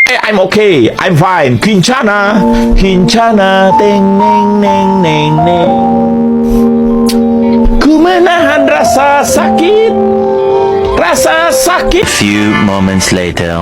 I'm okay, I'm fine. Kincana, Kincana, teng neng neng neng neng. Ku menahan rasa sakit, rasa sakit. Few moments later.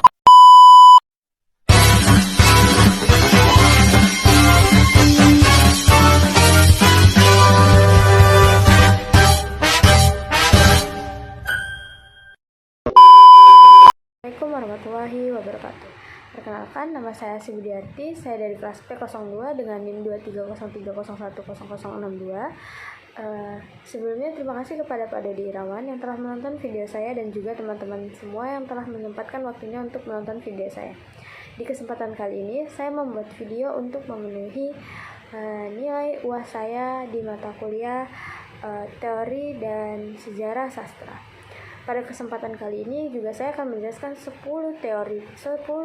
Assalamualaikum warahmatullahi wabarakatuh. Perkenalkan, nama saya Sibudiarti. Saya dari kelas P02 dengan NIM 23030100062. Sebelumnya terima kasih kepada Pak Dodi Irawan yang telah menonton video saya dan juga teman-teman semua yang telah menyempatkan waktunya untuk menonton video saya. Di kesempatan kali ini, saya membuat video untuk memenuhi nilai UAS saya di mata kuliah teori dan sejarah sastra. Pada kesempatan kali ini juga saya akan menjelaskan 10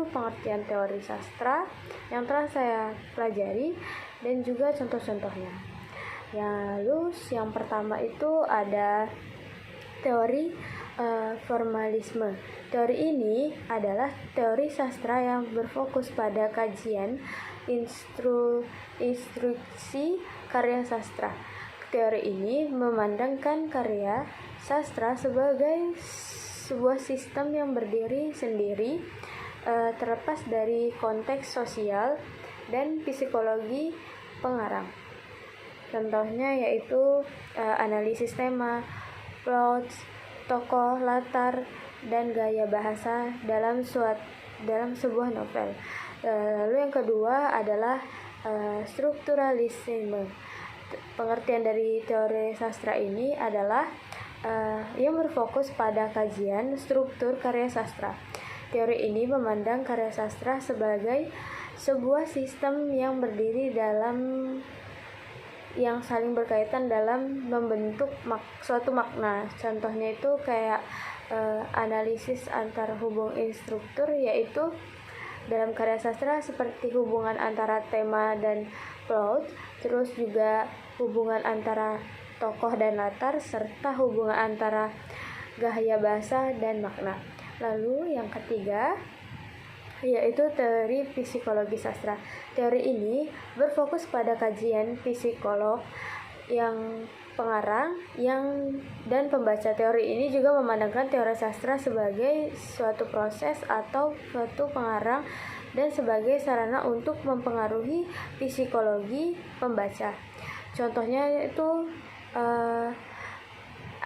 pengertian teori sastra yang telah saya pelajari dan juga contoh-contohnya. Lalu yang pertama itu ada teori formalisme. Teori ini adalah teori sastra yang berfokus pada kajian instruksi karya sastra. Teori ini memandangkan karya sastra sebagai sebuah sistem yang berdiri sendiri, terlepas dari konteks sosial dan psikologi pengarang. Contohnya yaitu analisis tema, plot, tokoh, latar, dan gaya bahasa dalam sebuah novel. Lalu yang kedua adalah strukturalisme. Pengertian dari teori sastra ini adalah yang berfokus pada kajian struktur karya sastra. Teori ini memandang karya sastra sebagai sebuah sistem yang berdiri yang saling berkaitan dalam membentuk suatu makna. Contohnya itu kayak analisis antar hubung instruktur, yaitu dalam karya sastra seperti hubungan antara tema dan plot, terus juga hubungan antara tokoh dan latar, serta hubungan antara gaya bahasa dan makna. Lalu yang ketiga yaitu teori psikologi sastra. Teori ini berfokus pada kajian psikolog yang pengarang dan pembaca. Teori ini juga memandangkan teori sastra sebagai suatu proses atau suatu pengarang dan sebagai sarana untuk mempengaruhi psikologi pembaca. Contohnya itu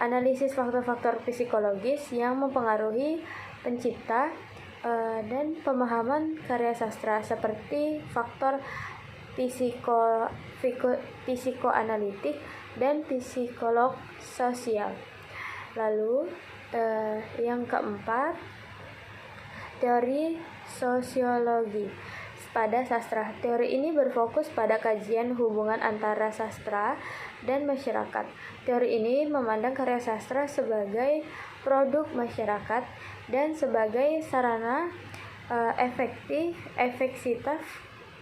analisis faktor-faktor psikologis yang mempengaruhi pencipta dan pemahaman karya sastra, seperti faktor psikoanalitik dan psikolog sosial. Lalu yang keempat, teori sosiologi pada sastra. Teori ini berfokus pada kajian hubungan antara sastra dan masyarakat. Teori ini memandang karya sastra sebagai produk masyarakat dan sebagai sarana efektivitas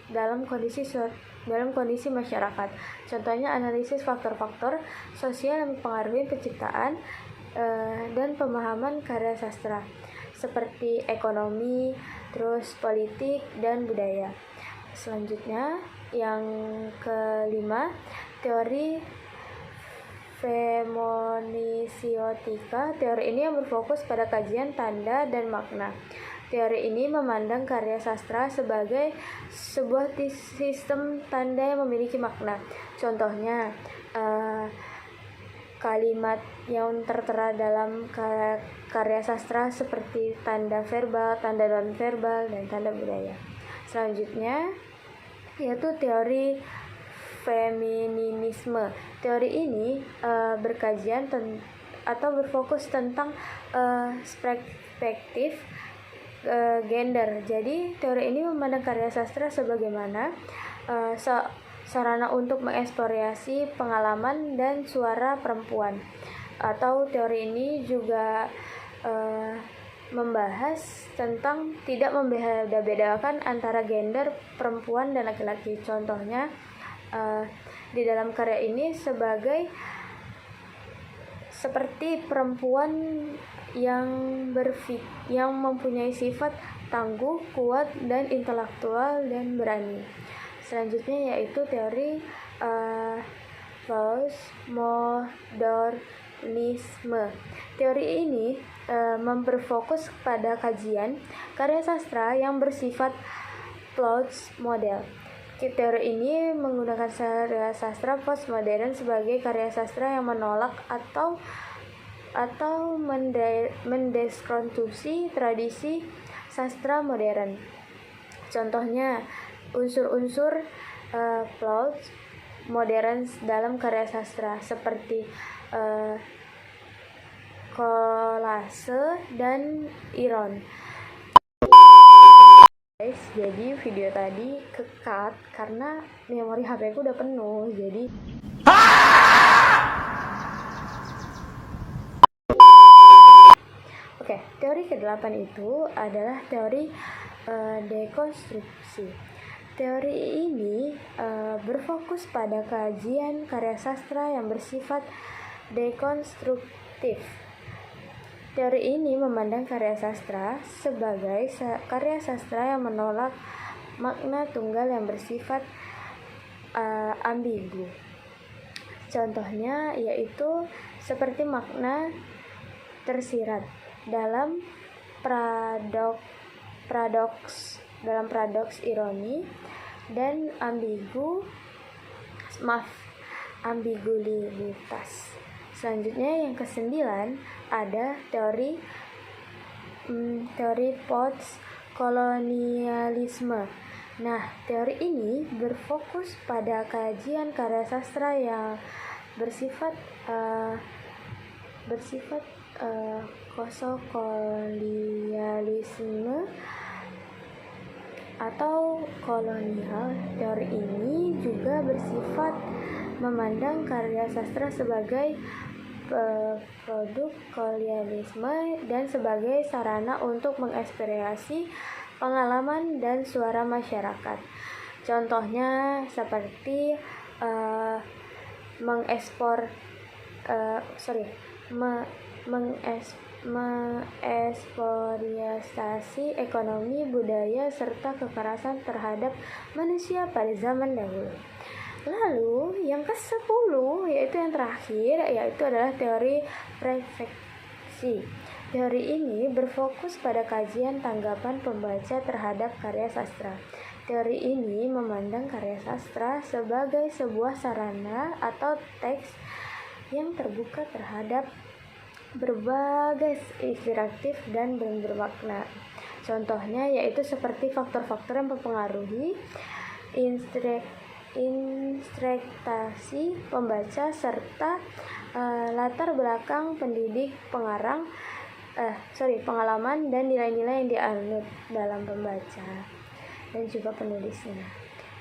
dalam kondisi masyarakat. Contohnya analisis faktor-faktor sosial yang mempengaruhi penciptaan dan pemahaman karya sastra, seperti ekonomi, terus politik, dan budaya. Selanjutnya, yang kelima, teori femonisiotika. Teori ini yang berfokus pada kajian tanda dan makna. Teori ini memandang karya sastra sebagai sebuah sistem tanda yang memiliki makna. Contohnya, kalimat yang tertera dalam karya sastra seperti tanda verbal, tanda non-verbal, dan tanda budaya. Selanjutnya yaitu teori feminisme. Teori ini berkajian atau berfokus tentang perspektif gender. Jadi teori ini memandang karya sastra sebagaimana sarana untuk mengeksplorasi pengalaman dan suara perempuan. Atau teori ini juga membahas tentang tidak membeda-bedakan antara gender perempuan dan laki-laki. Contohnya di dalam karya ini seperti perempuan yang mempunyai sifat tangguh, kuat, dan intelektual dan berani. Selanjutnya yaitu teori postmodernisme. Teori ini memperfokus pada kajian karya sastra yang bersifat postmodern. Teori ini menggunakan karya sastra postmodern sebagai karya sastra yang menolak atau mendeskonstruksi tradisi sastra modern. Contohnya, unsur-unsur modern dalam karya sastra seperti kolase dan iron. Guys, jadi video tadi ke-cut karena memori HP ku udah penuh. Jadi Oke, teori ke-8 itu adalah teori dekonstruksi. Teori ini berfokus pada kajian karya sastra yang bersifat dekonstruktif. Teori ini memandang karya sastra sebagai karya sastra yang menolak makna tunggal yang bersifat ambigu. Contohnya yaitu seperti makna tersirat dalam paradoks ironi dan ambiguitas. Selanjutnya yang ke-9 ada teori postkolonialisme. Nah, teori ini berfokus pada kajian karya sastra yang bersifat kolonialisme atau kolonial. Teori ini juga bersifat memandang karya sastra sebagai produk kolonialisme dan sebagai sarana untuk mengekspresi pengalaman dan suara masyarakat. Contohnya seperti mengeksploitasi ekonomi, budaya, serta kekerasan terhadap manusia pada zaman dahulu. Lalu yang ke-10 yaitu yang terakhir, yaitu adalah teori refleksi. Teori ini berfokus pada kajian tanggapan pembaca terhadap karya sastra. Teori ini memandang karya sastra sebagai sebuah sarana atau teks yang terbuka terhadap berbagai interaktif dan bermakna. Contohnya yaitu seperti faktor-faktor yang mempengaruhi introspeksi pembaca serta latar belakang pendidik pengalaman dan nilai-nilai yang dianut dalam pembaca dan juga penulisnya.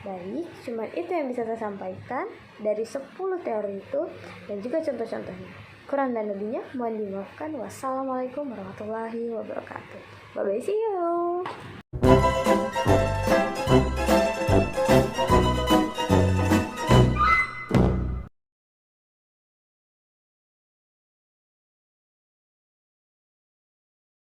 Baik, cuma itu yang bisa saya sampaikan dari 10 teori itu dan juga contoh-contohnya. Kurang dan lebihnya mohon dimaafkan. Wassalamualaikum warahmatullahi wabarakatuh. Bye bye, see you.